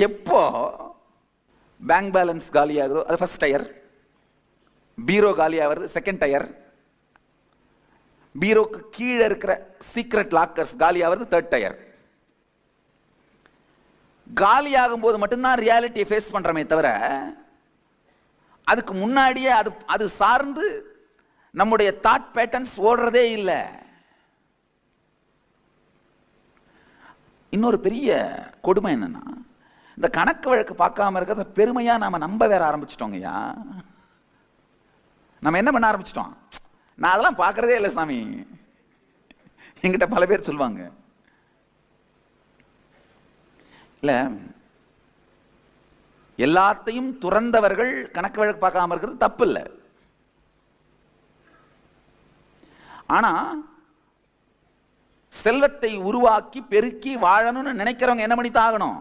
எப்போ bank balance காலியாகுதோ அது first tyre, பீரோ காலியாகிறது second tyre, பீரோக்கு கீழே இருக்கிற சீக்ரெட் லாக்கர்ஸ் காலியாகிறது தேர்ட் டயர். காலியாகும் போது மட்டும்தான் ரியாலிட்டியை ஃபேஸ் பண்றோமே தவிர அதுக்கு முன்னாடியே அது சார்ந்து நம்முடைய தாட் பேட்டர்ன்ஸ் ஓடுறதே இல்லை. இன்னொரு பெரிய கொடுமை என்னன்னா, இந்த கணக்கு வழக்கு பார்க்காம இருக்கிறத பெருமையா நாம நம்ப வேற ஆரம்பிச்சிட்டோங்கய்யா. நம்ம என்ன பண்ண ஆரம்பிச்சிட்டோம், நான் அதெல்லாம் பார்க்கறதே இல்லை சாமி. என்கிட்ட பல பேர் சொல்லுவாங்க, இல்ல எல்லாத்தையும் துறந்தவர்கள் கணக்கு வழக்கு பார்க்காம இருக்கிறது தப்பு இல்லை. ஆனா செல்வத்தை உருவாக்கி பெருக்கி வாழணும்னு நினைக்கிறவங்க என்ன பண்ணித்தான் ஆகணும்?